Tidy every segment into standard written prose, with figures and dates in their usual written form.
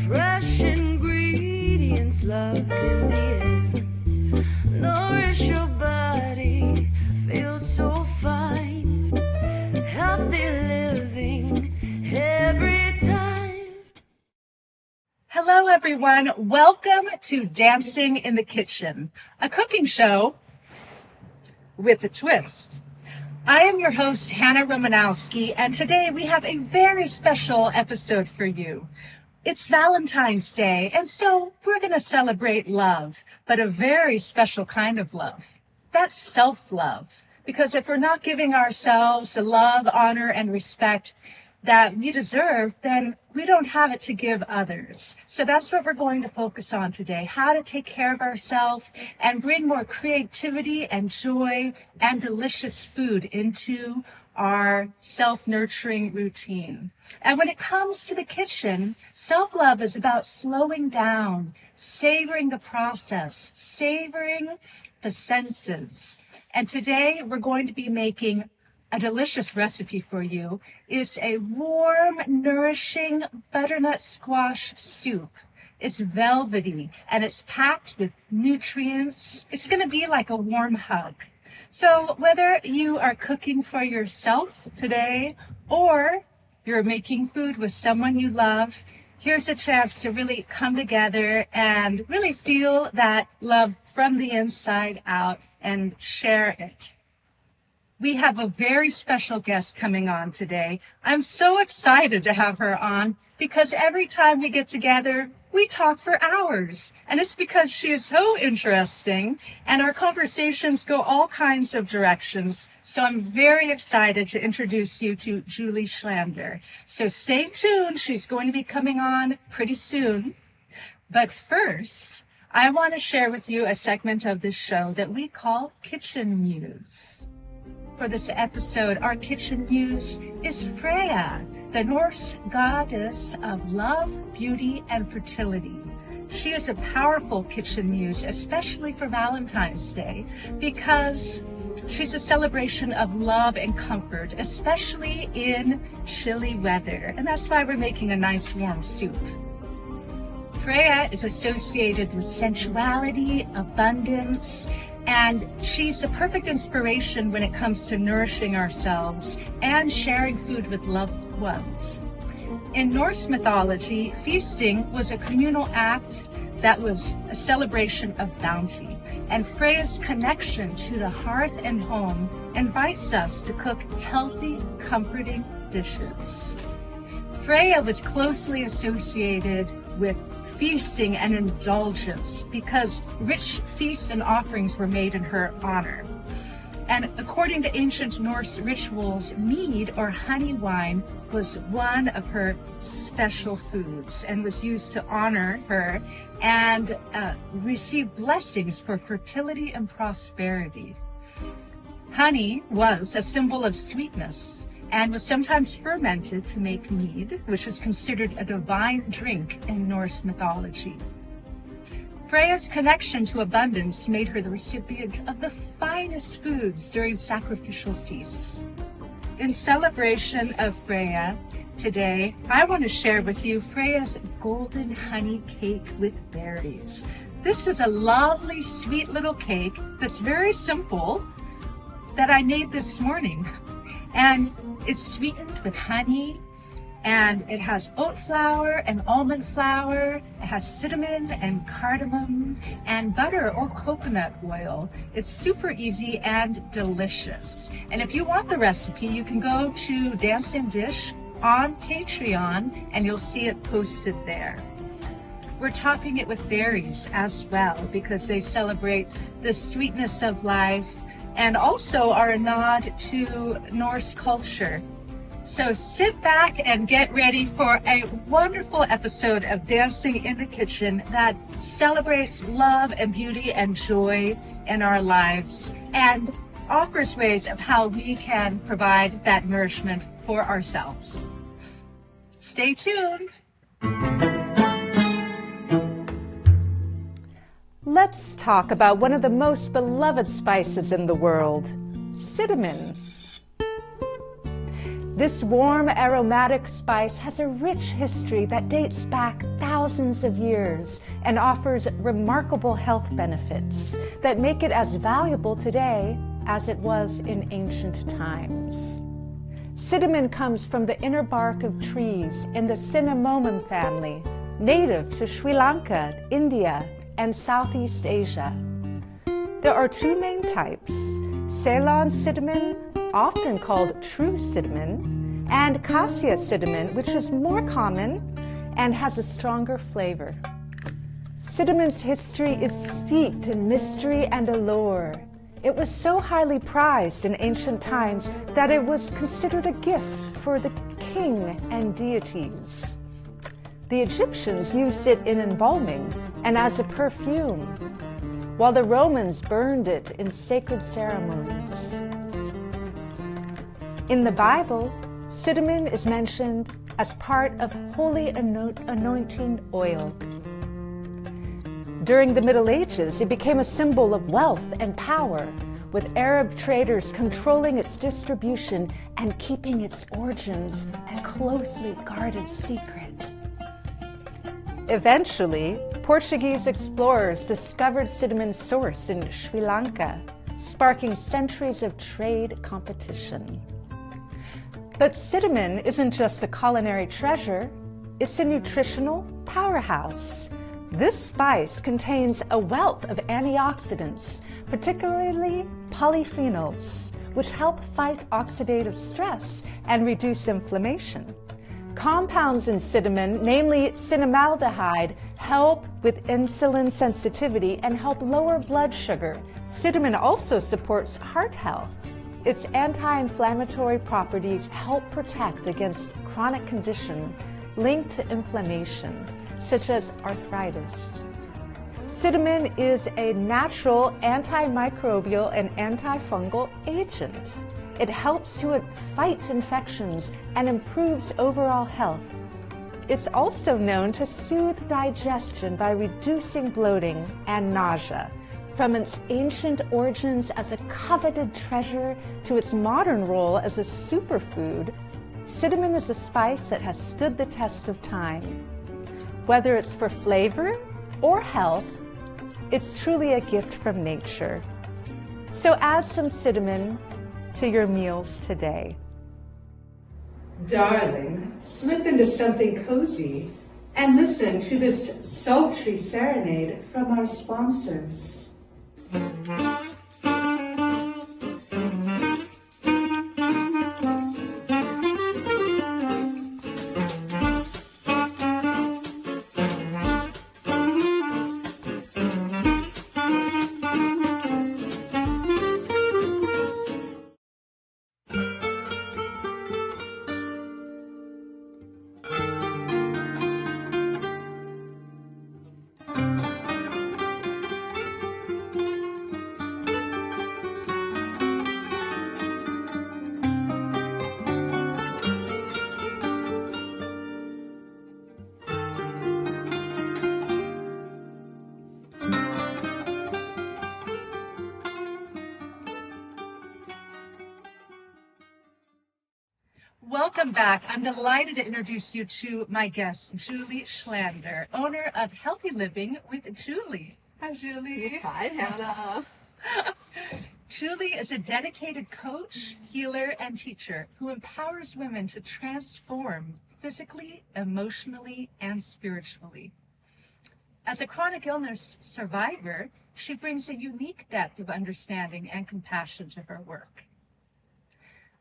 Fresh ingredients, love in the air. Nourish your body, feel so fine. Healthy living every time. Hello, everyone. Welcome to Dancing in the Kitchen, a cooking show with a twist. I am your host, Hannah Romanowsky, and today we have a very special episode for you. It's Valentine's Day, and so we're going to celebrate love, but a very special kind of love. That's self-love. Because if we're not giving ourselves the love, honor, and respect that we deserve, then we don't have it to give others. So that's what we're going to focus on today, how to take care of ourselves and bring more creativity and joy and delicious food into our self-nurturing routine. And when it comes to the kitchen, self-love is about slowing down, savoring the process, savoring the senses. And today we're going to be making a delicious recipe for you. It's a warm, nourishing butternut squash soup. It's velvety and it's packed with nutrients. It's going to be like a warm hug. So whether you are cooking for yourself today or you're making food with someone you love, here's a chance to really come together and really feel that love from the inside out and share it. We have a very special guest coming on today. I'm so excited to have her on because every time we get together, we talk for hours. And it's because she is so interesting and our conversations go all kinds of directions. So I'm very excited to introduce you to Julie Schlander. So stay tuned. She's going to be coming on pretty soon. But first, I want to share with you a segment of this show that we call Kitchen Muse. For this episode, our kitchen muse is Freya, the Norse goddess of love, beauty, and fertility. She is a powerful kitchen muse, especially for Valentine's Day, because she's a celebration of love and comfort, especially in chilly weather. And that's why we're making a nice warm soup. Freya is associated with sensuality, abundance, and she's the perfect inspiration when it comes to nourishing ourselves and sharing food with loved ones. In Norse mythology, feasting was a communal act that was a celebration of bounty. And Freya's connection to the hearth and home invites us to cook healthy, comforting dishes. Freya was closely associated with feasting and indulgence because rich feasts and offerings were made in her honor. And according to ancient Norse rituals, mead or honey wine was one of her special foods and was used to honor her and receive blessings for fertility and prosperity. Honey was a symbol of sweetness and was sometimes fermented to make mead, which is considered a divine drink in Norse mythology. Freya's connection to abundance made her the recipient of the finest foods during sacrificial feasts. In celebration of Freya, today I want to share with you Freya's golden honey cake with berries. This is a lovely, sweet little cake that's very simple that I made this morning. And it's sweetened with honey, and it has oat flour and almond flour. It has cinnamon and cardamom and butter or coconut oil. It's super easy and delicious. And if you want the recipe, you can go to Dance and Dish on Patreon, and you'll see it posted there. We're topping it with berries as well because they celebrate the sweetness of life and also are a nod to Norse culture. So sit back and get ready for a wonderful episode of Dancing in the Kitchen that celebrates love and beauty and joy in our lives and offers ways of how we can provide that nourishment for ourselves. Stay tuned. Let's talk about one of the most beloved spices in the world, cinnamon. This warm, aromatic spice has a rich history that dates back thousands of years and offers remarkable health benefits that make it as valuable today as it was in ancient times. Cinnamon comes from the inner bark of trees in the Cinnamomum family, native to Sri Lanka, India, and Southeast Asia. There are two main types: Ceylon cinnamon, often called true cinnamon, and cassia cinnamon, which is more common and has a stronger flavor. Cinnamon's history is steeped in mystery and allure. It was so highly prized in ancient times that it was considered a gift for the king and deities. The Egyptians used it in embalming and as a perfume, while the Romans burned it in sacred ceremonies. In the Bible, cinnamon is mentioned as part of holy anointing oil. During the Middle Ages, it became a symbol of wealth and power, with Arab traders controlling its distribution and keeping its origins a closely guarded secret. Eventually, Portuguese explorers discovered cinnamon's source in Sri Lanka, sparking centuries of trade competition. But cinnamon isn't just a culinary treasure, it's a nutritional powerhouse. This spice contains a wealth of antioxidants, particularly polyphenols, which help fight oxidative stress and reduce inflammation. Compounds in cinnamon, namely cinnamaldehyde, help with insulin sensitivity and help lower blood sugar. Cinnamon also supports heart health. Its anti-inflammatory properties help protect against chronic conditions linked to inflammation, such as arthritis. Cinnamon is a natural antimicrobial and antifungal agent. It helps to fight infections and improves overall health. It's also known to soothe digestion by reducing bloating and nausea. From its ancient origins as a coveted treasure to its modern role as a superfood, cinnamon is a spice that has stood the test of time. Whether it's for flavor or health, it's truly a gift from nature. So add some cinnamon to your meals today. Darling, slip into something cozy and listen to this sultry serenade from our sponsors. Welcome back. I'm delighted to introduce you to my guest, Julie Schlander, owner of Healthy Living with Julie. Hi, Julie. Hi, Hannah. Julie is a dedicated coach, healer, and teacher who empowers women to transform physically, emotionally, and spiritually. As a chronic illness survivor, she brings a unique depth of understanding and compassion to her work.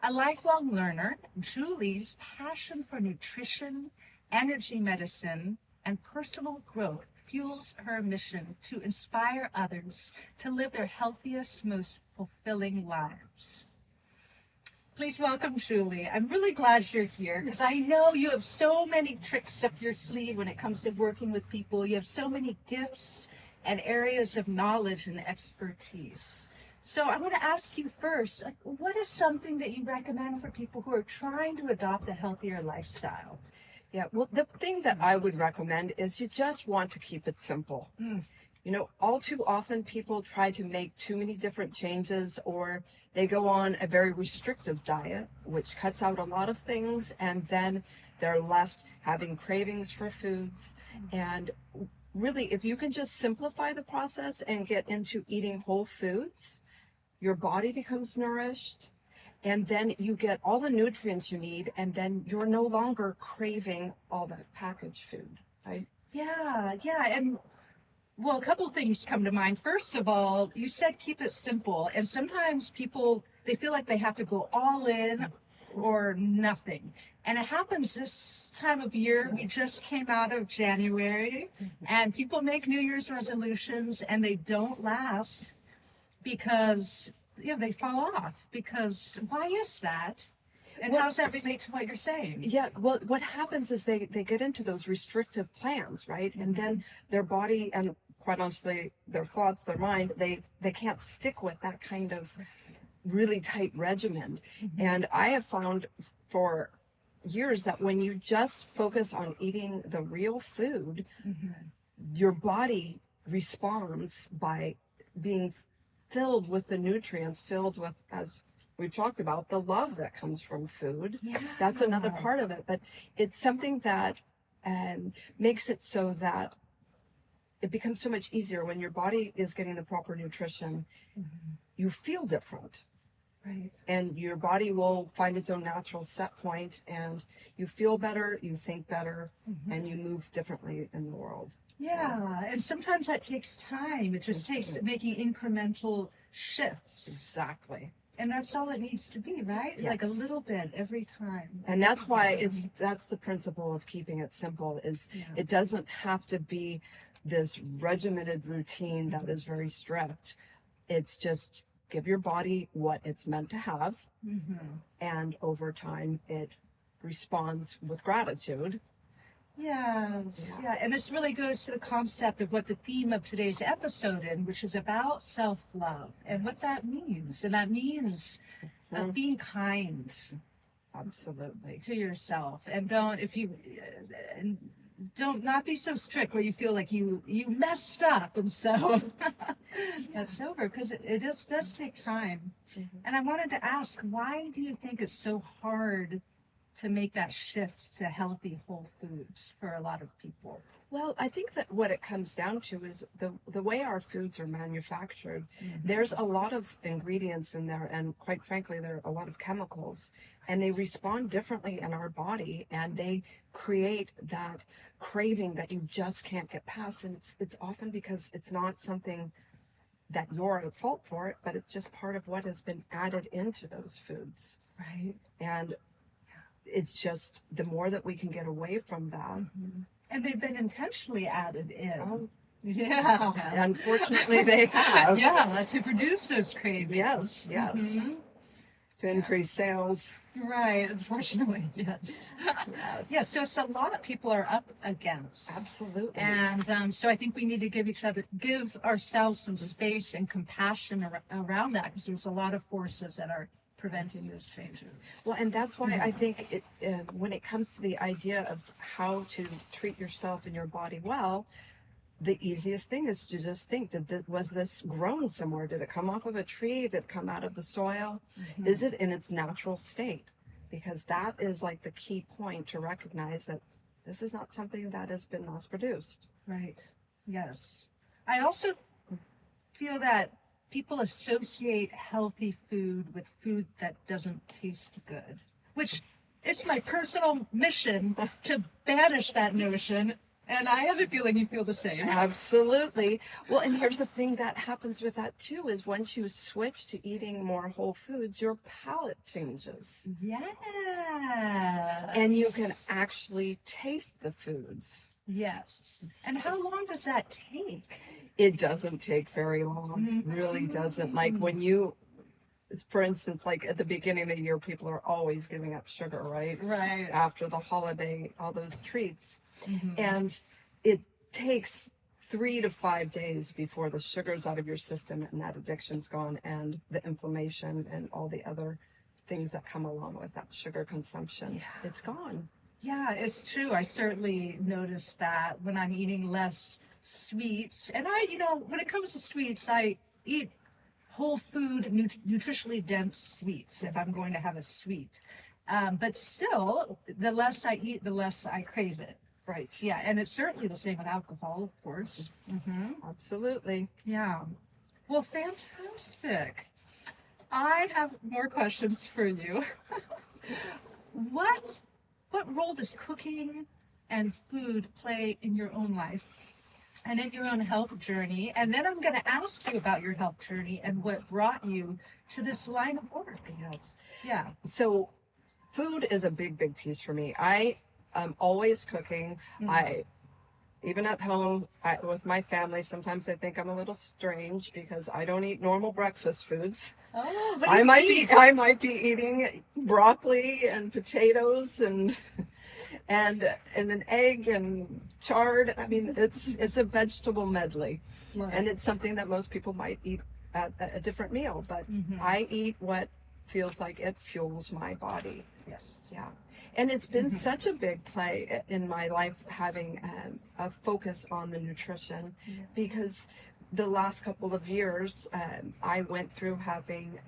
A lifelong learner, Julie's passion for nutrition, energy medicine, and personal growth fuels her mission to inspire others to live their healthiest, most fulfilling lives. Please welcome Julie. I'm really glad you're here because I know you have so many tricks up your sleeve when it comes to working with people. You have so many gifts and areas of knowledge and expertise. So I want to ask you first, what is something that you recommend for people who are trying to adopt a healthier lifestyle? Yeah, well, the thing that I would recommend is you just want to keep it simple. All too often people try to make too many different changes, or they go on a very restrictive diet, which cuts out a lot of things, and then they're left having cravings for foods. And really, if you can just simplify the process and get into eating whole foods, your body becomes nourished, and then you get all the nutrients you need, and then you're no longer craving all that packaged food, right? Yeah, yeah. And well, a couple of things come to mind. First of all, you said keep it simple. And sometimes people, they feel like they have to go all in or nothing. And it happens this time of year. We just came out of January, and people make New Year's resolutions and they don't last because they fall off. Because why is that? And how does that relate to what you're saying? Yeah, well, what happens is they get into those restrictive plans, right? And then their body and, quite honestly, their thoughts, their mind, they can't stick with that kind of really tight regimen. And I have found for years that when you just focus on eating the real food, your body responds by being filled with the nutrients, filled with, as we've talked about, the love that comes from food. Yeah. That's another part of it. But it's something that makes it so that it becomes so much easier when your body is getting the proper nutrition. You feel different. Right. And your body will find its own natural set point, and you feel better, you think better, and you move differently in the world. Yeah, and sometimes that takes time. It just takes making incremental shifts. Exactly. And that's all it needs to be, right? Yes. Like a little bit every time. And that's why that's the principle of keeping it simple, is it doesn't have to be this regimented routine that is very strict. It's just give your body what it's meant to have, and over time it responds with gratitude. Yes, yeah. And this really goes to the concept of what the theme of today's episode is, which is about self-love and what that means. And that means being kind. Absolutely. To yourself. And don't not be so strict where you feel like you messed up, and so that's over, because it just does take time. And I wanted to ask, why do you think it's so hard to make that shift to healthy whole foods for a lot of people? Well, I think that what it comes down to is the way our foods are manufactured. There's a lot of ingredients in there, and quite frankly, there are a lot of chemicals, and they respond differently in our body, and they create that craving that you just can't get past. And it's often because it's not something that you're at fault for it, but it's just part of what has been added into those foods. Right. And it's just the more that we can get away from that. And they've been intentionally added in. Oh, yeah. Unfortunately, they have. Yeah, to produce those cravings. Yes. To increase sales. Right, unfortunately, yes. Yeah, so it's a lot that people are up against. Absolutely. And so I think we need to give ourselves some space and compassion around that, because there's a lot of forces that are preventing those changes. Well, and that's why I think when it comes to the idea of how to treat yourself and your body well, the easiest thing is to just think, was this grown somewhere? Did it come off of a tree? Did it come out of the soil? Is it in its natural state? Because that is like the key point to recognize that this is not something that has been mass produced. Right. Yes. I also feel that people associate healthy food with food that doesn't taste good, which it's my personal mission to banish that notion. And I have a feeling you feel the same. Absolutely. Well, and here's the thing that happens with that too, is once you switch to eating more whole foods, your palate changes. Yeah. And you can actually taste the foods. Yes. And how long does that take? It doesn't take very long. Really doesn't. Like when you, for instance, like at the beginning of the year, people are always giving up sugar, right? Right. After the holiday, all those treats. And it takes 3 to 5 days before the sugar's out of your system and that addiction's gone, and the inflammation and all the other things that come along with that sugar consumption. It's gone. Yeah, it's true. I certainly noticed that when I'm eating less sweets. And when it comes to sweets, I eat whole food, nutritionally dense sweets if I'm going to have a sweet. But still, the less I eat, the less I crave it. Right. Yeah, and it's certainly the same with alcohol, of course. Absolutely. Yeah. Well, fantastic. I have more questions for you. What what role does cooking and food play in your own life and in your own health journey? And then I'm going to ask you about your health journey and what brought you to this line of work. Yes. Yeah. So food is a big piece for me. I am always cooking. I even at home with my family, sometimes they think I'm a little strange because I don't eat normal breakfast foods. Oh, what do you eat? I might be eating broccoli and potatoes and an egg and chard. I mean, it's a vegetable medley, Right. and it's something that most people might eat at a different meal. But I eat what feels like it fuels my body. Yes. Yeah. And it's been such a big play in my life having a focus on the nutrition because the last couple of years I went through having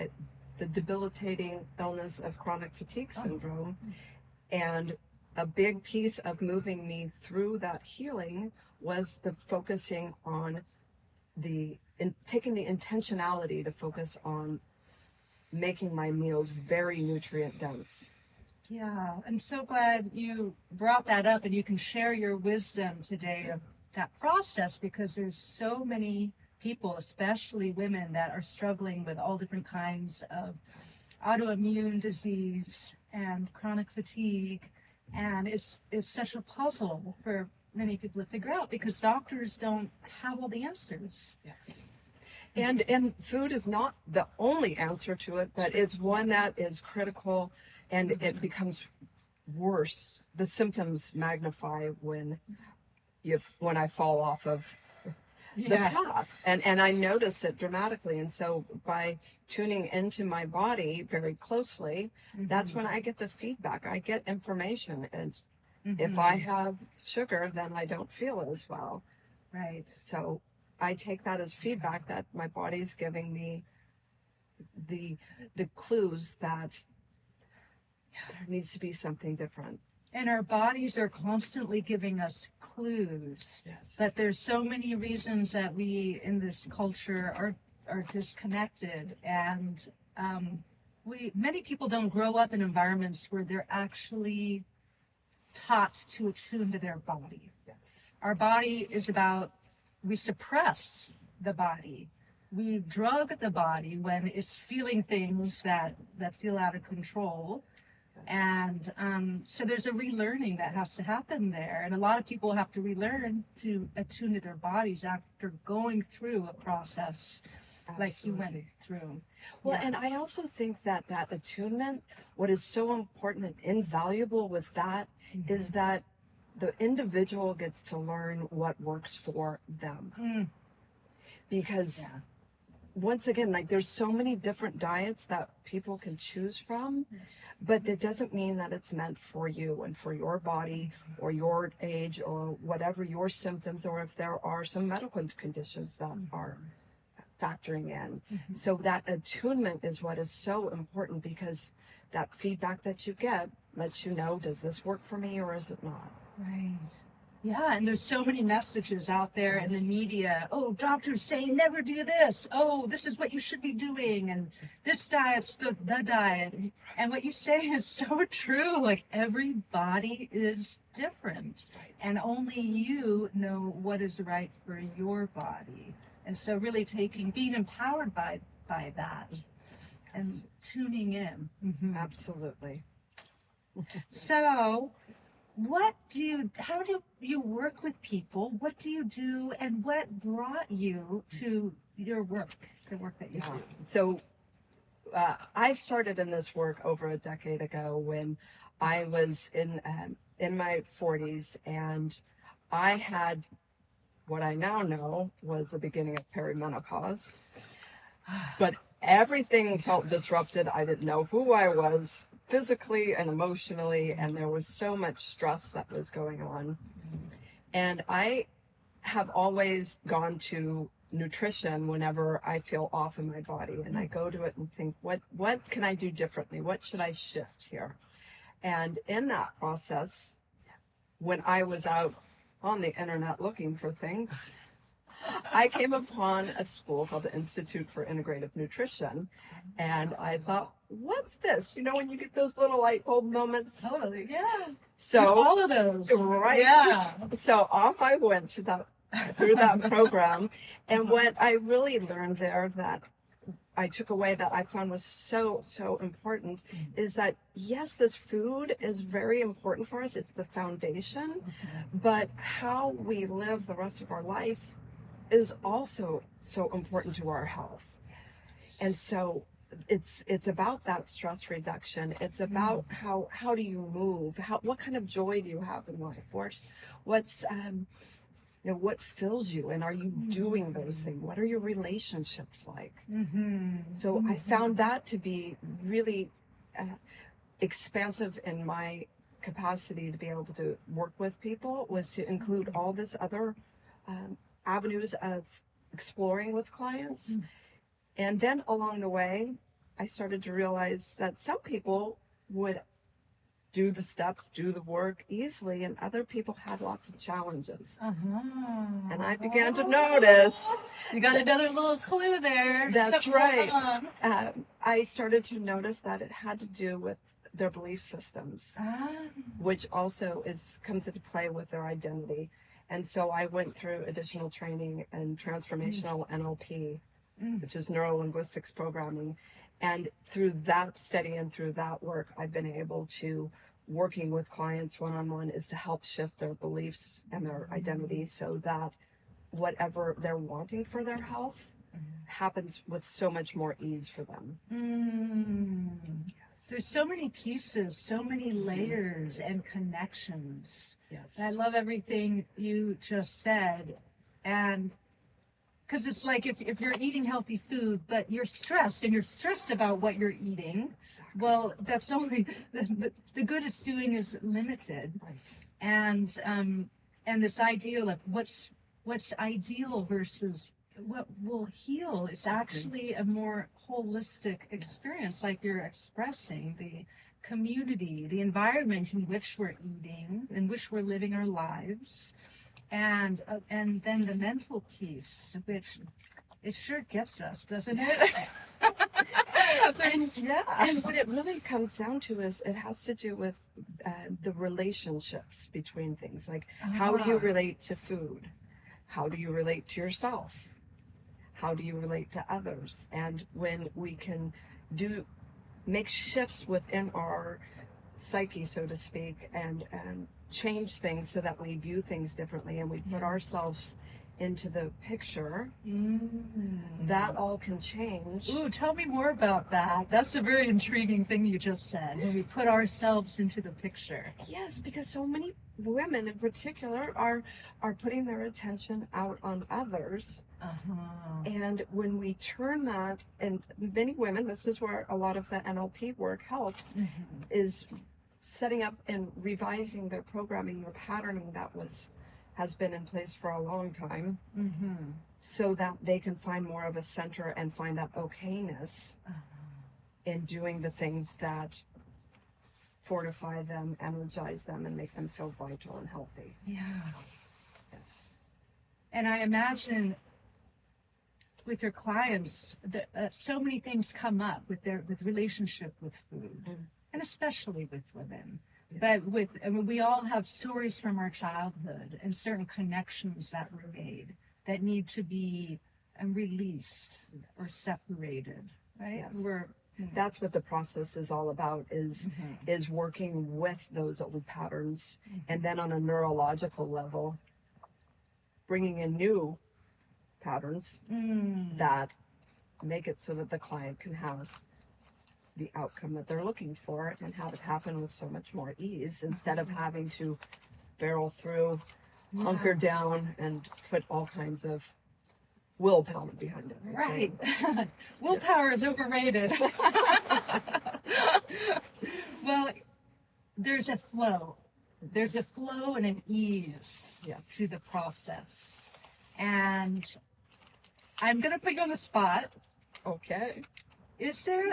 the debilitating illness of chronic fatigue syndrome. And a big piece of moving me through that healing was the focusing on taking the intentionality to focus on making my meals very nutrient dense. Yeah, I'm so glad you brought that up and you can share your wisdom today of that process because there's so many people, especially women, that are struggling with all different kinds of autoimmune disease and chronic fatigue. And it's such a puzzle for many people to figure out because doctors don't have all the answers. Yes. And food is not the only answer to it, but it's one that is critical, and it becomes worse. The symptoms magnify when I fall off of the path, and I notice it dramatically. And so by tuning into my body very closely, that's when I get the feedback. I get information, and if I have sugar, then I don't feel as well. Right. So I take that as feedback that my body's giving me the clues that there needs to be something different. And our bodies are constantly giving us clues. Yes. But there's so many reasons that we in this culture are disconnected, and many people don't grow up in environments where they're actually taught to attune to their body. Yes. Our body is we suppress the body. We drug the body when it's feeling things that feel out of control. And so there's a relearning that has to happen there. And a lot of people have to relearn to attune to their bodies after going through a process like you went through. Well, and I also think that attunement, what is so important and invaluable with that is that the individual gets to learn what works for them. Because once again, like there's so many different diets that people can choose from, but it doesn't mean that it's meant for you and for your body or your age or whatever your symptoms, or if there are some medical conditions that are factoring in. So that attunement is what is so important, because that feedback that you get lets you know, does this work for me or is it not? Right. Yeah, and there's so many messages out there in the media. Oh, doctors say never do this. Oh, this is what you should be doing. And this diet's the diet. And what you say is so true. Like every body is different. And only you know what is right for your body. And so really being empowered by that and tuning in. Absolutely. So how do you work with people? What do you do, and what brought you to your work, the work that you do? So I started in this work over a decade ago when I was in my 40s, and I had what I now know was the beginning of perimenopause. But everything felt disrupted. I didn't know who I was physically and emotionally, and there was so much stress that was going on. And I have always gone to nutrition whenever I feel off in my body, and I go to it and think, what can I do differently? What should I shift here? And in that process, when I was out on the internet looking for things, I came upon a school called the Institute for Integrative Nutrition, and I thought, what's this? You know, when you get those little light bulb moments? Totally, yeah. So all of those. Right. Yeah. So off I went to through that program, and what I really learned there that I took away that I found was so important is that, yes, this food is very important for us. It's the foundation, but how we live the rest of our life is also so important to our health. And so it's about that stress reduction. It's about how do you move? What kind of joy do you have in life? What's what fills you, and are you doing those things? What are your relationships like? So I found that to be really expansive in my capacity to be able to work with people, was to include all this other avenues of exploring with clients. And then along the way, I started to realize that some people would do the steps, do the work easily, and other people had lots of challenges. And I began to notice. You got another little clue there. That's right. I started to notice that it had to do with their belief systems, which also comes into play with their identity. And so I went through additional training in transformational NLP, which is neuro-linguistics programming. And through that study and through that work, I've been able to, working with clients one-on-one, is to help shift their beliefs and their identity so that whatever they're wanting for their health happens with so much more ease for them. Yes. There's so many pieces, so many layers and connections. Yes. I love everything you just said. And because it's like if you're eating healthy food, but you're stressed and you're stressed about what you're eating, well, that's only the good it's doing is limited. Right. And this ideal of what's ideal versus what will heal is actually a more holistic experience, like you're expressing the community, the environment in which we're eating, in which we're living our lives. And then the mental piece, which it sure gets us, doesn't it? And what it really comes down to is it has to do with the relationships between things. Like, how do you relate to food? How do you relate to yourself? How do you relate to others? And when we can make shifts within our psyche, so to speak, and change things so that we view things differently and we put ourselves into the picture, that all can change. Ooh, tell me more about that. That's a very intriguing thing you just said, when we put ourselves into the picture. Yes, because so many women in particular are putting their attention out on others. And when we turn that, and many women, this is where a lot of the NLP work helps, is setting up and revising their programming, their patterning that has been in place for a long time, so that they can find more of a center and find that okayness in doing the things that fortify them, energize them, and make them feel vital and healthy. Yeah. Yes. And I imagine with your clients, so many things come up with relationship with food, and especially with women. But we all have stories from our childhood and certain connections that were made that need to be released or separated, right? Yes. That's what the process is all about, is working with those old patterns, and then on a neurological level, bringing in new patterns that make it so that the client can have the outcome that they're looking for and have it happen with so much more ease, instead of having to barrel through, hunker down, and put all kinds of willpower behind it. Right. Willpower is overrated. there's a flow. There's a flow and an ease Yes. to the process. And I'm going to put you on the spot. Okay. Is there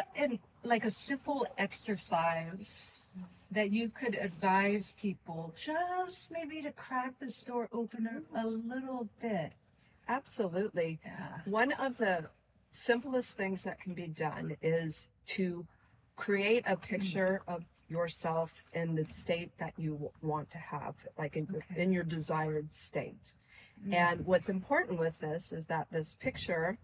like a simple exercise that you could advise people just maybe to crack this door opener a little bit? Absolutely. Yeah. One of the simplest things that can be done is to create a picture of yourself in the state that you want to have, like in your desired state. And what's important with this is that this picture,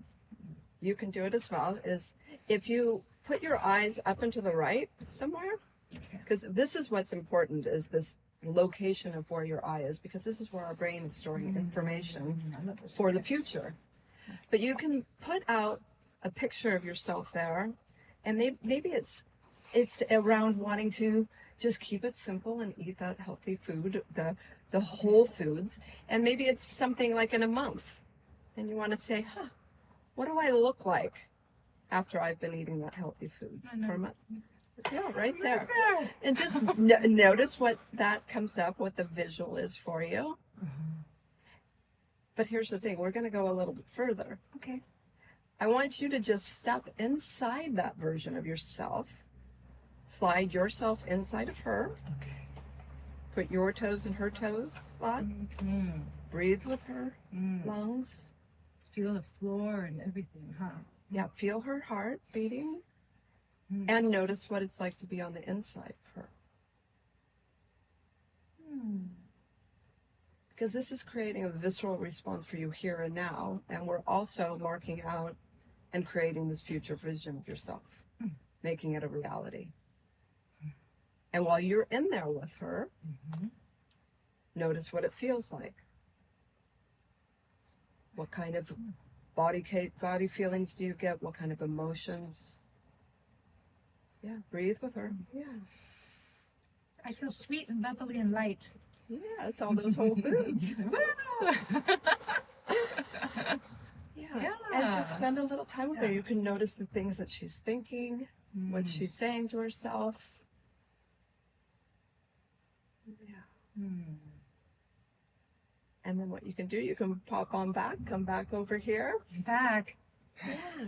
you can do it as well, is if you put your eyes up and to the right somewhere, because this is what's important, is this location of where your eye is, because this is where our brain is storing information for the future. But you can put out a picture of yourself there, and maybe it's around wanting to just keep it simple and eat that healthy food, the whole foods, and maybe it's something like in a month, and you want to say, what do I look like after I've been eating that healthy food for a month? Yeah, right there. And just notice what that comes up, what the visual is for you. But here's the thing, we're going to go a little bit further. Okay. I want you to just step inside that version of yourself, slide yourself inside of her, put your toes in her toes slot, breathe with her lungs. Feel the floor and everything, huh? Yeah, feel her heart beating. And notice what it's like to be on the inside of her. Because this is creating a visceral response for you here and now. And we're also marking out and creating this future vision of yourself, making it a reality. And while you're in there with her, notice what it feels like. What kind of body feelings do you get? What kind of emotions? Yeah, breathe with her. Yeah. I feel sweet and bubbly and light. Yeah, it's all those whole foods. Yeah. And just spend a little time with her. You can notice the things that she's thinking, what she's saying to herself. Yeah. And then what you can do, you can pop on back, come back over here. Back. Yeah.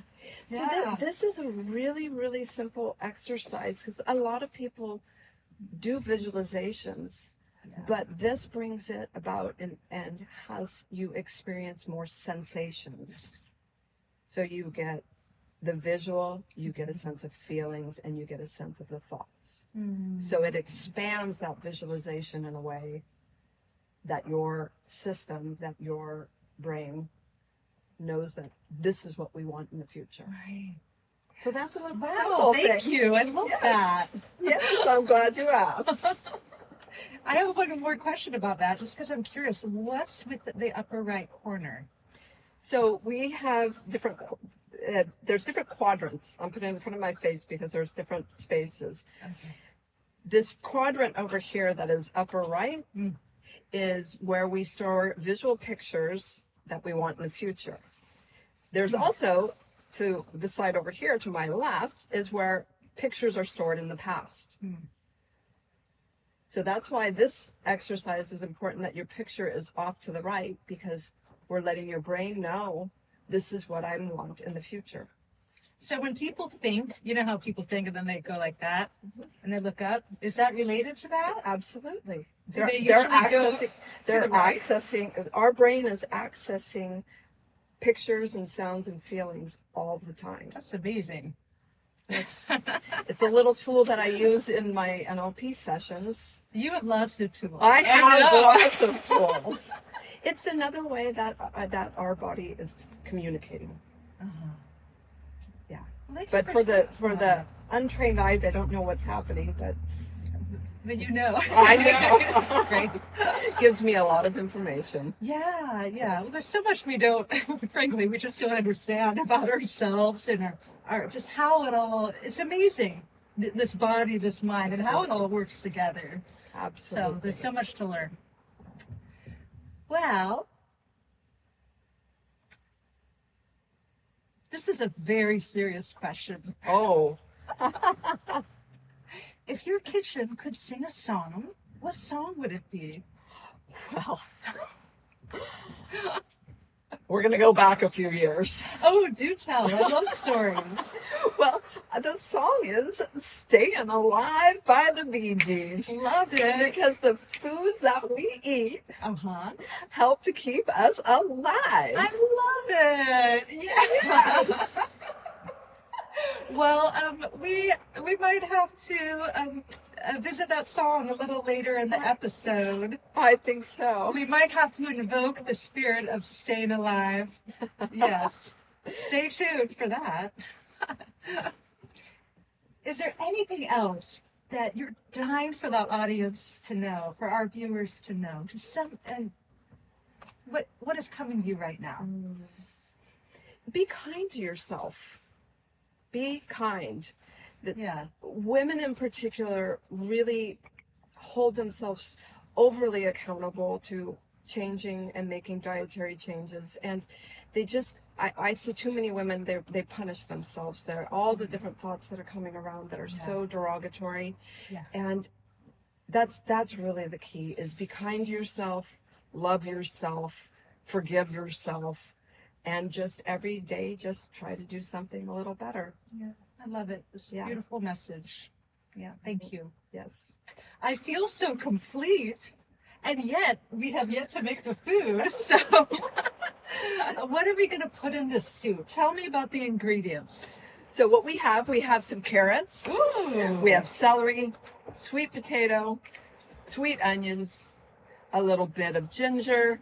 So this is a really, really simple exercise, because a lot of people do visualizations, but this brings it about and has you experience more sensations. So you get the visual, you get a sense of feelings, and you get a sense of the thoughts. So it expands that visualization in a way that your system, that your brain knows that this is what we want in the future. Right. So that's a little Wow, thank you. I love that. Yes, I'm glad you asked. I have one more question about that, just because I'm curious. What's with the upper right corner? So we have different, there's different quadrants. I'm putting it in front of my face because there's different spaces. Okay. This quadrant over here that is upper right is where we store visual pictures that we want in the future. There's also, to the side over here to my left, is where pictures are stored in the past. So that's why this exercise is important, that your picture is off to the right, because we're letting your brain know this is what I want in the future. So when people think, you know how people think and then they go like that and they look up, is that related to that? Absolutely. Do they They're usually go accessing, to the right? our brain is accessing pictures and sounds and feelings all the time. That's amazing. It's a little tool that I use in my NLP sessions. You have lots of tools. I have know. lots of tools. It's another way that our body is communicating. Yeah. Well, But for the untrained eye, they don't know what's happening, but you know. I know. Great. Gives me a lot of information. Yeah. Well, there's so much we don't, frankly, we just don't understand about ourselves and our just how it all, it's amazing, this body, this mind, and how it all works together. Absolutely. So there's so much to learn. Well, this is a very serious question. Oh. If if your kitchen could sing a song, what song would it be? Well, we're going to go back a few years. Oh, do tell. I love stories. Well, the song is Staying Alive by the Bee Gees. Love it. Because the foods that we eat Uh-huh. help to keep us alive. I love it. Yes. Well, we might have to visit that song a little later in the episode. I think so. We might have to invoke the spirit of staying alive. Yes. Stay tuned for that. Is there anything else that you're dying for the audience to know, for our viewers to know? Just and what is coming to you right now? Be kind to yourself. Be kind. Yeah. Women in particular really hold themselves overly accountable to changing and making dietary changes, and they just I see too many women, they punish themselves. There are all the different thoughts that are coming around that are so derogatory. Yeah. And that's really the key, is be kind to yourself, love yourself, forgive yourself, and just every day just try to do something a little better. Yeah. I love it. This Yeah. beautiful message. Yeah, thank you. Yes. I feel so complete, and yet we have yet to make the food. So, what are we going to put in this soup? Tell me about the ingredients. So what we have some carrots. Ooh. We have celery, sweet potato, sweet onions, a little bit of ginger,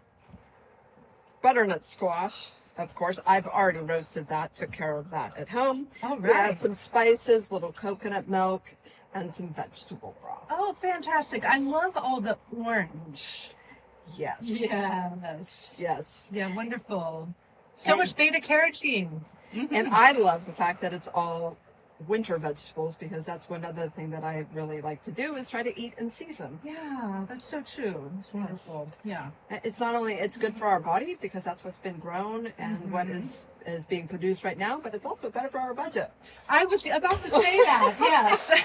butternut squash. Of course, I've already roasted that, took care of that at home. All We have right. some spices, little coconut milk, and some vegetable broth. Oh, fantastic. I love all the orange. Yes. Yes. Yes. Yeah, wonderful. So And- much beta carotene. And I love the fact that it's all winter vegetables, because that's one other thing that I really like to do, is try to eat in season. Yeah, that's so true. It's wonderful. Yeah. It's not only, it's good for our body because that's what's been grown and what is being produced right now, but it's also better for our budget. I was about to say that. Yes.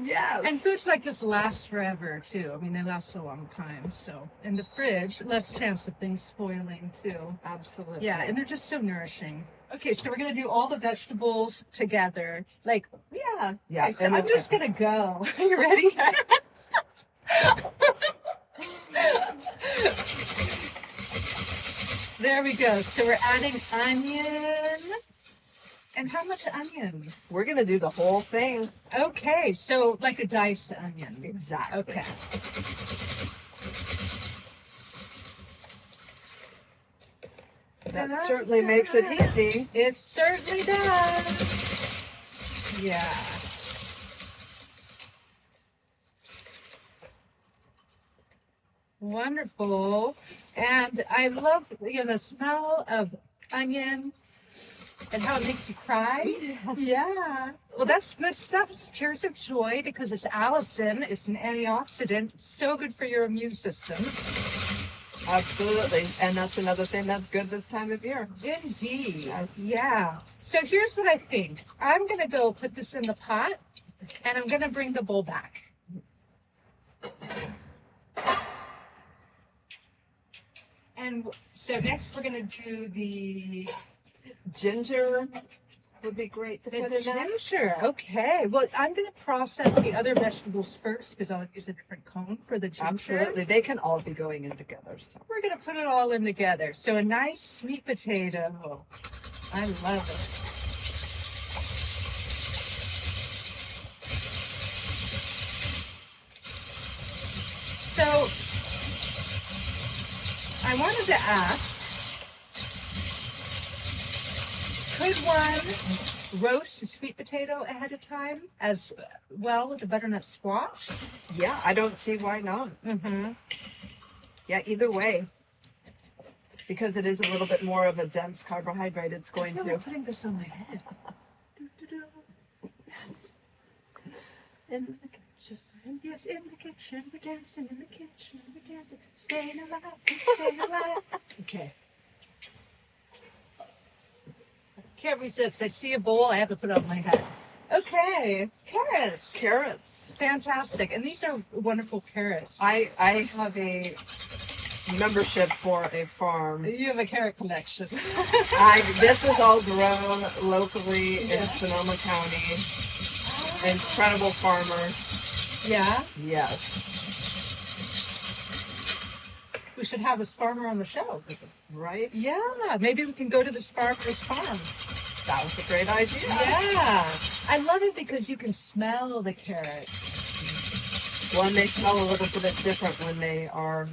Yes. And foods like this last forever too. I mean, they last a long time. So in the fridge, less chance of things spoiling too. Absolutely. Yeah, and they're just so nourishing. Okay, so we're gonna do all the vegetables together. Like, yeah. Yeah, Okay, so and I'm then- just gonna go. Are you ready? There we go. So we're adding onion. And how much onion? We're going to do the whole thing. Okay, so like a diced onion. Exactly. Okay. That certainly makes it easy. It certainly does. Yeah. Wonderful. And I love, the smell of onion and how it makes you cry. Yes. Yeah. Well, that's good stuff. It's tears of joy because it's allicin. It's an antioxidant. It's so good for your immune system. Absolutely. And that's another thing that's good this time of year. Indeed. Yes. Yeah. So here's what I think. I'm going to go put this in the pot and I'm going to bring the bowl back. And so next we're going to do the Ginger would be great to put in next. ginger. Okay. Well, I'm going to process the other vegetables first because I'll use a different cone for the ginger. Absolutely. They can all be going in together. So. We're going to put it all in together. So a nice sweet potato. I love it. So I wanted to ask, could one roast a sweet potato ahead of time as well with the butternut squash? Yeah, I don't see why not. Mm-hmm. Yeah, either way. Because it is a little bit more of a dense carbohydrate, it's I going feel to. like putting this on my head. In the kitchen. Yes, in the kitchen, we're dancing in the kitchen, we're dancing, staying alive, staying alive. Okay. Can't resist. I see a bowl, I have to put it on my head. Okay, carrots. Carrots. Fantastic. And these are wonderful carrots. I have a membership for a farm. You have a carrot collection. This is all grown locally in Sonoma County. Incredible farmer. Yeah? Yes. We should have this farmer on the show. Right? Yeah, maybe we can go to this farmer's farm. That was a great idea. Yeah. I love it because you can smell the carrots. Well, and they smell a little bit different when they are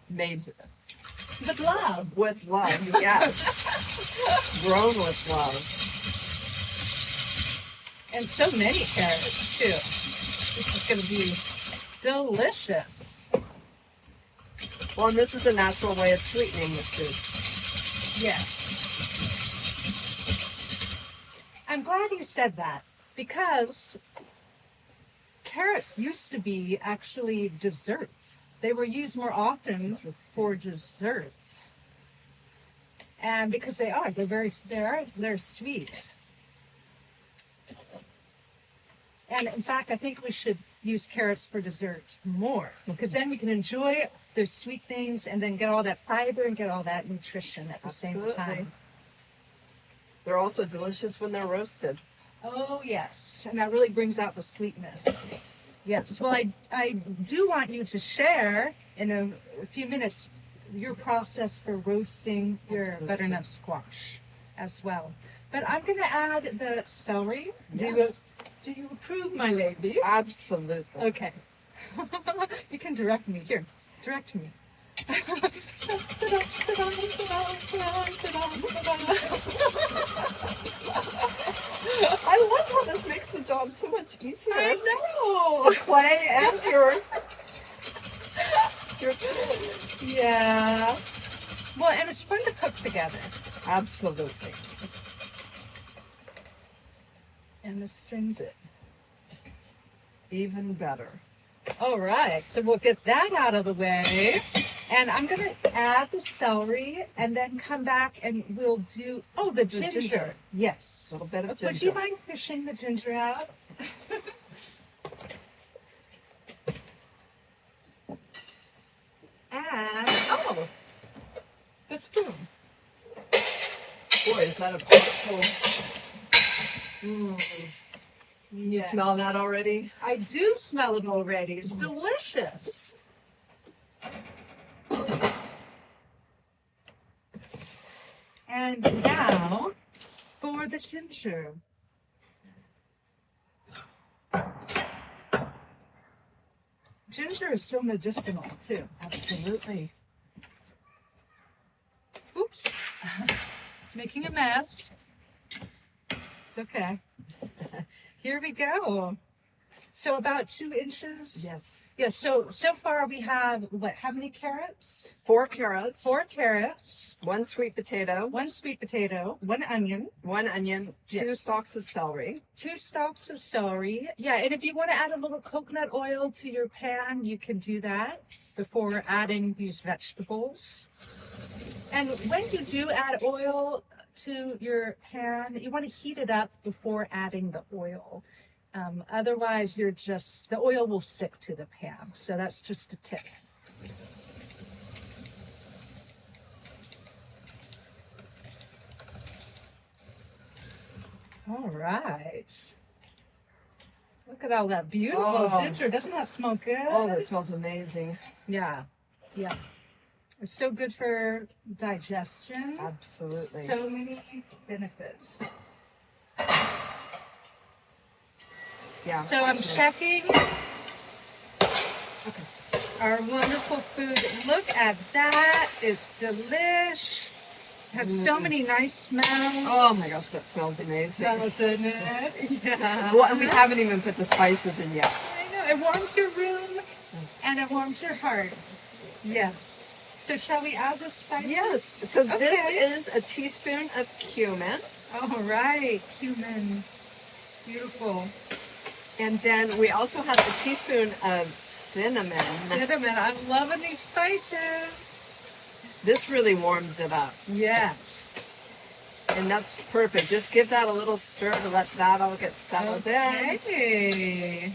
made With love. with love. Yes. Grown with love. And so many carrots, too. This is going to be delicious. Well, and this is a natural way of sweetening the soup. Yes. I'm glad you said that because carrots used to be actually desserts. They were used more often for desserts. And because they're sweet. And in fact, I think we should use carrots for dessert more because then we can enjoy their sweet things and then get all that fiber and get all that nutrition at the same time. They're also delicious when they're roasted. Oh, yes. And that really brings out the sweetness. Yes. Well, I do want you to share in a few minutes your process for roasting your butternut squash as well. But I'm going to add the celery. Yes. Do you approve, my lady? Absolutely. Okay. You can direct me. Here, direct me. I love how this makes the job so much easier. I know. The clay and your Yeah. Well, and it's fun to cook together. Absolutely. And this strings it. Even better. All right, so we'll get that out of the way. And I'm going to add the celery and then come back and we'll do, the ginger. Yes. A little bit of ginger. Would you mind fishing the ginger out? And, the spoon. Boy, is that a powerful... You smell that already? I do smell it already. It's delicious. And now for the ginger. Ginger is so medicinal too. Absolutely. Oops. Making a mess. It's okay. Here we go. So about 2 inches. Yes. Yes. So far we have how many carrots? 4 carrots. 4 carrots. 1 sweet potato. 1 sweet potato. 1 onion. 1 onion. 2 Yes. stalks of celery. 2 stalks of celery. Yeah, and if you want to add a little coconut oil to your pan, you can do that before adding these vegetables. And when you do add oil to your pan, you want to heat it up before adding the oil. Otherwise, the oil will stick to the pan. So that's just a tip. All right. Look at all that beautiful ginger. Doesn't that smell good? Oh, that smells amazing. Yeah. Yeah. It's so good for digestion. Absolutely. So many benefits. Yeah. So I'm checking our wonderful food. Look at that. It's delish. Has so many nice smells. Oh my gosh, that smells amazing. Doesn't it? Yeah. Well, and we haven't even put the spices in yet. I know. It warms your room and it warms your heart. Yes. So shall we add the spices? Yes. So Okay. this is a teaspoon of cumin. All right. Cumin. Beautiful. And then we also have a teaspoon of cinnamon. Cinnamon. I'm loving these spices. This really warms it up. Yes. And that's perfect. Just give that a little stir to let that all get settled in. Okay.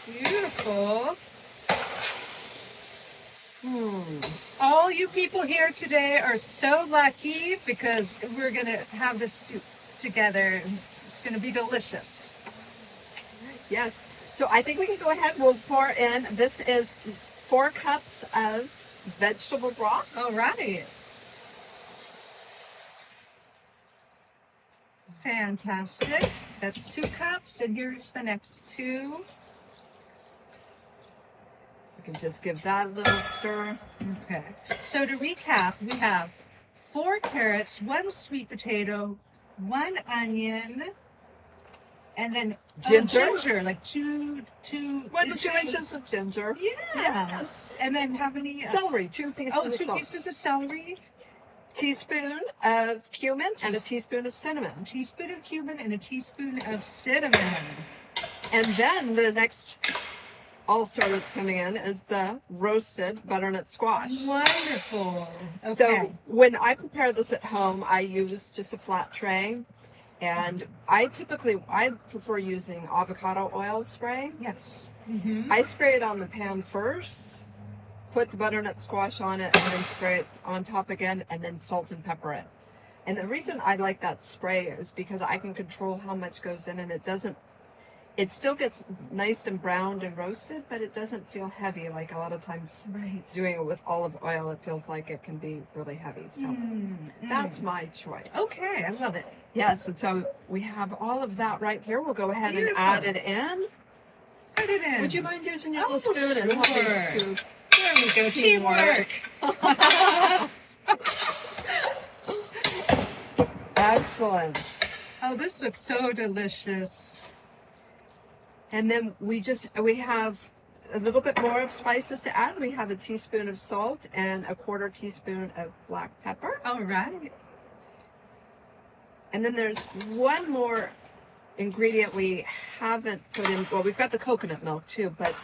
Beautiful. All you people here today are so lucky because we're going to have this soup together. It's going to be delicious. Yes. So I think we can go ahead. We'll pour in. This is 4 cups of vegetable broth. All right. Fantastic. That's 2 cups, and here's the next 2. We can just give that a little stir. Okay. So to recap, we have 4 carrots, 1 sweet potato, 1 onion, and then Ginger. like 2 1 to 2 inches of ginger. Yes. And then how many? Celery, 2 pieces of 2 salt. pieces of celery. Teaspoon of cumin and a teaspoon of cinnamon. A teaspoon of cumin and a teaspoon of cinnamon. And then the next all-star that's coming in is the roasted butternut squash. Wonderful. Okay. So when I prepare this at home, I use just a flat tray. And I prefer using avocado oil spray. Yes. I spray it on the pan first, put the butternut squash on it, and then spray it on top again, and then salt and pepper it. And the reason I like that spray is because I can control how much goes in, and it still gets nice and browned and roasted, but it doesn't feel heavy like a lot of times. Right. Doing it with olive oil, it feels like it can be really heavy. So that's my choice. Okay, I love it. Yes, and so we have all of that right here. We'll go ahead and add it in. Put it in. Would you mind using your little spoon and help me scoop? There we go. Teamwork. Excellent. Oh, this looks so delicious. And then we have a little bit more of spices to add. We have a teaspoon of salt and a 1/4 teaspoon of black pepper. All right. And then there's one more ingredient we haven't put in. Well, we've got the coconut milk too, but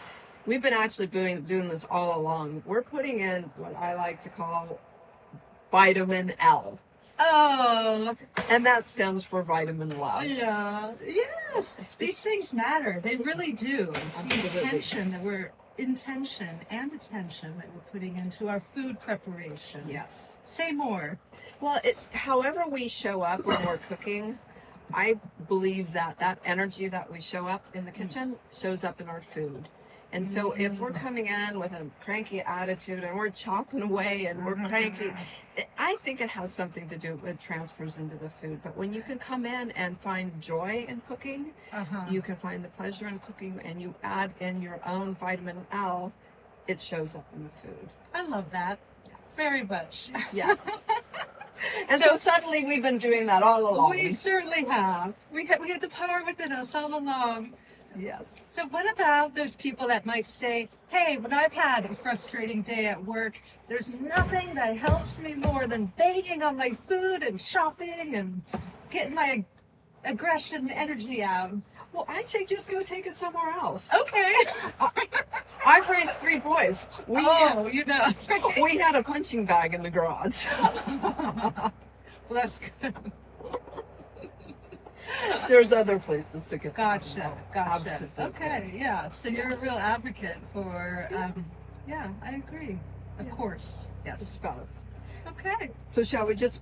we've been actually doing this all along. We're putting in what I like to call vitamin L. Oh. And that stands for vitamin love. Yeah. Yes. These things matter. They really do. It's the intention and attention that we're putting into our food preparation. Yes. Say more. Well, however we show up when we're cooking, I believe that energy that we show up in the kitchen shows up in our food. And so if we're coming in with a cranky attitude and we're chopping away and we're cranky, I think it has something to do with transfers into the food. But when you can come in and find joy in cooking, you can find the pleasure in cooking, and you add in your own vitamin L, it shows up in the food. I love that. Yes. Very much. Yes. And so suddenly we've been doing that all along. We certainly have. We had the power within us all along. Yes. So what about those people that might say, hey, when I've had a frustrating day at work, there's nothing that helps me more than banging on my food and shopping and getting my aggression energy out. Well, I say just go take it somewhere else. Okay. I've raised 3 boys. We had a punching bag in the garage. Well, that's good. There's other places to get. Gotcha. Absolutely. Okay, yeah. So you're a real advocate for, yeah, I agree. Of course. Yes. A spouse. Okay. So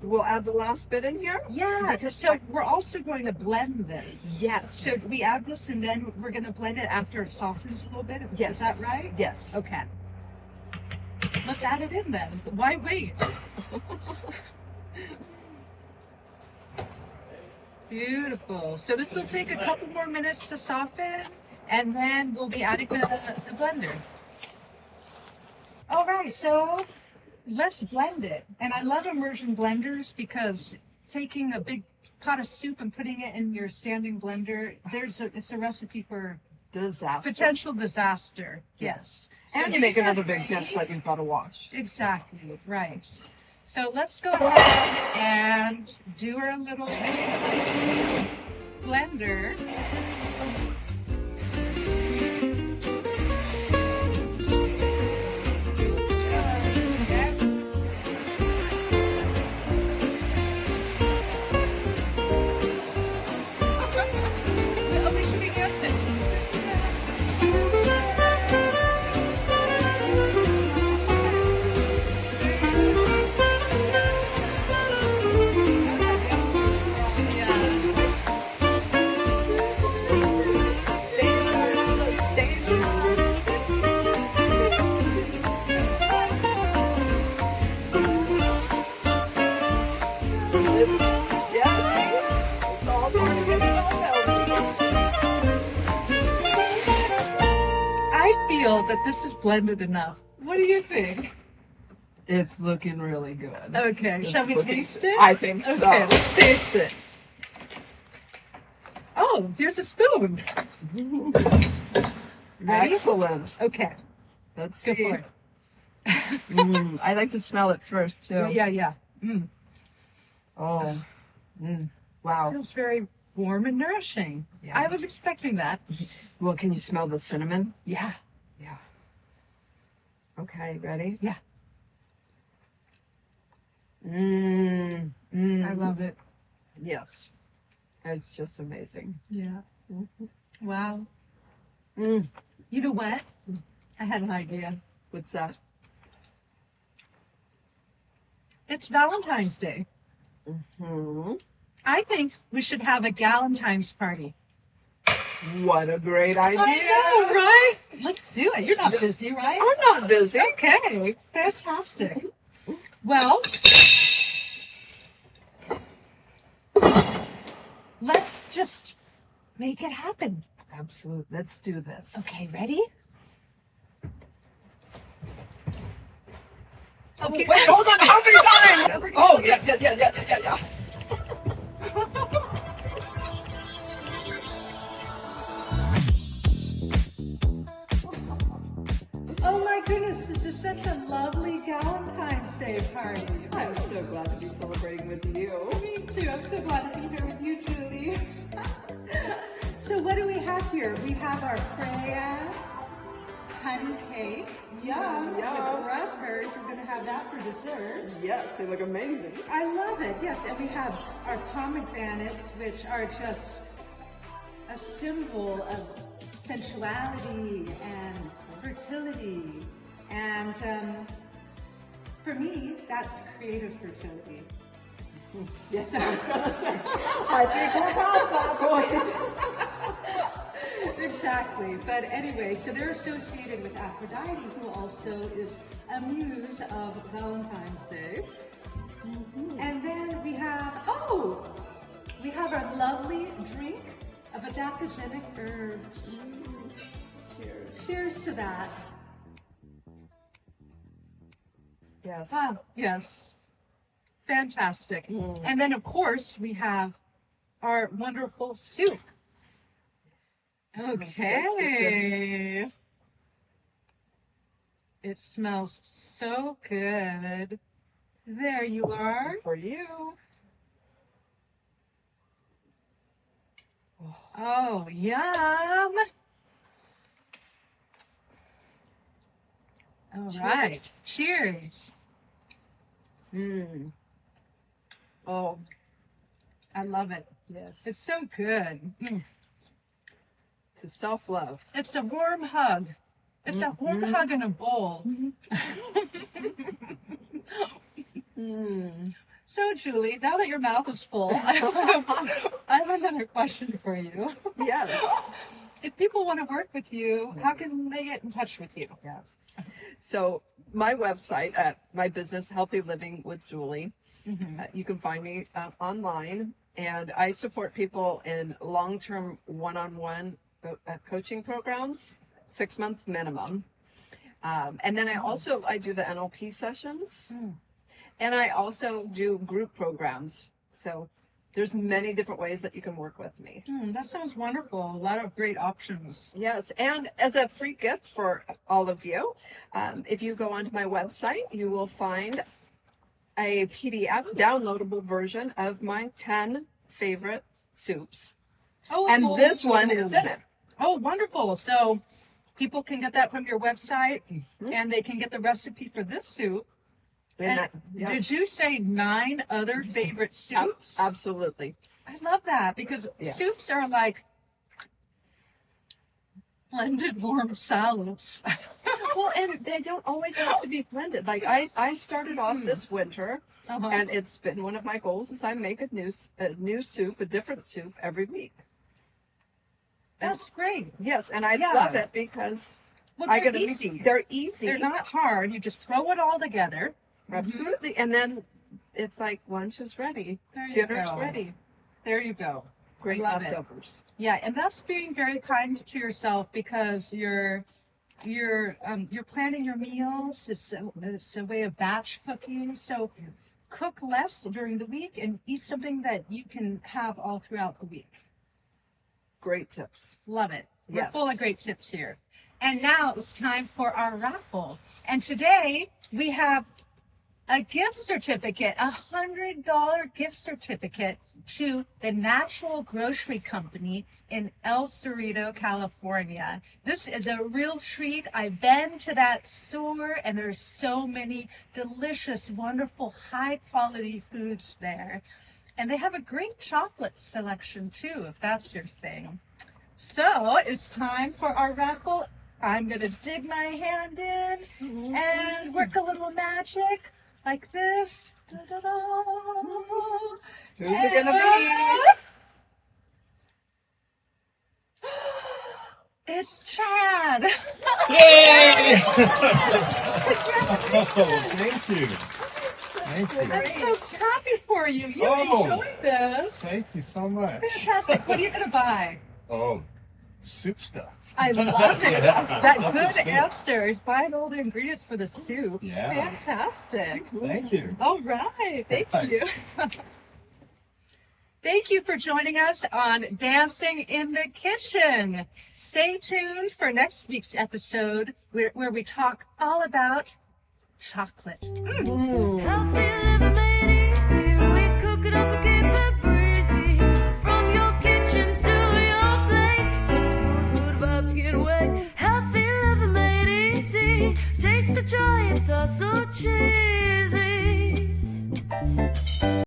we'll add the last bit in here? Yeah. So we're also going to blend this. Yes. So we add this and then we're going to blend it after it softens a little bit. Yes. Is that right? Yes. Okay. Let's add it in then. Why wait? Beautiful. So this will take a couple more minutes to soften, and then we'll be adding the blender. All right, so let's blend it. And I love immersion blenders because taking a big pot of soup and putting it in your standing blender, it's a recipe for disaster. Potential disaster. Yes. And you make another big dish that you've got to wash. Exactly, right. So let's go ahead and do our little blender. feel that this is blended enough. What do you think? It's looking really good. Okay, It's shall we looking- taste it? I think so. Okay, let's taste it. Oh, here's a spoon. Ready? Excellent. Okay, Let's go see. for it. I like to smell it first too. Yeah. Oh, wow. Feels very warm and nourishing. Yeah. I was expecting that. Well, can you smell the cinnamon? Yeah. Yeah. Okay, ready? Yeah. I love it. Yes. It's just amazing. Yeah. Wow. Mm. You know what? I had an idea. What's that? It's Valentine's Day. I think we should have a Galentine's party. What a great idea. I know, right? Let's do it. You're not busy, right? I'm not busy. Okay, fantastic. Well, let's just make it happen. Absolutely. Let's do this. Okay, ready? Okay. Wait, hold on. How many times? Oh, yeah. Oh my goodness, this is such a lovely Galentine's Day party. I'm so glad to be celebrating with you. Me too. I'm so glad to be here with you, Julie. So what do we have here? We have our Freya honey cake. Yum. With the raspberries. We're going to have that for dessert. Yes, they look amazing. I love it. Yes, and we have our pomegranates, which are just a symbol of sensuality and fertility. And for me, that's creative fertility. Yes, I was going to say. I think we're past that point. Exactly. But anyway, so they're associated with Aphrodite, who also is a muse of Valentine's Day. And then we have our lovely drink of adaptogenic herbs. Cheers. Cheers to that. Yes. Ah, yes. Fantastic. And then, of course, we have our wonderful soup. Okay. It smells so good. There you are. For you. Oh, yum. All right. Cheers. Oh, I love it. yes. It's so good. To self-love. It's a warm hug. It's a warm hug in a bowl. So, Julie, now that your mouth is full, I have another question for you. Yes. If people want to work with you, how can they get in touch with you? Yes. So my website, my business, Healthy Living with Julie, you can find me online, and I support people in long-term one-on-one coaching programs, 6-month minimum. And then I do the NLP sessions, and I also do group programs. So there's many different ways that you can work with me. That sounds wonderful. A lot of great options. Yes, and as a free gift for all of you, if you go onto my website, you will find a PDF downloadable version of my 10 favorite soups. Oh, And cool. this one is in it. Oh, wonderful. So people can get that from your website, and they can get the recipe for this soup. And did you say 9 other favorite soups? Absolutely. I love that, because soups are like blended warm salads. Well, and they don't always have to be blended. Like I started off this winter, and it's been one of my goals is I make a new soup, a different soup every week. That's great. Yes, and I love it because Well, they're easy. They're easy. They're not hard. You just throw it all together. Absolutely. And then it's like lunch is ready. There you Dinner's go. ready. There you go. Great Love it. leftovers. Yeah, and that's being very kind to yourself, because you're you're planning your meals. It's a way of batch cooking. So Yes. cook less during the week and eat something that you can have all throughout the week. Great tips. Love it. We're Yes. full of great tips here. And now it's time for our raffle. And today we have a gift certificate, $100 gift certificate to the Natural Grocery Company in El Cerrito, California. This is a real treat. I've been to that store and there's so many delicious, wonderful, high quality foods there. And they have a great chocolate selection too, if that's your thing. So it's time for our raffle. I'm gonna dig my hand in and work a little magic like this. Da-da-da. Who's it gonna be? It's Chad. Yay! Thank you. Thank you. I'm so happy for you. You Oh. enjoyed this. Thank you so much. Fantastic. What are you gonna buy? Oh, soup stuff. I love it. Yeah. That Love good the soup. answer is buying all the ingredients for the soup. Yeah. Fantastic. Thank you. All right. Thank Right. you. Thank you for joining us on Dancing in the Kitchen. Stay tuned for next week's episode where we talk all about chocolate. Healthy living made easy. We cook it up and keep it breezy. From your kitchen to your plate, food vibes get away. Healthy living made easy. Taste the joy, it's all so cheesy.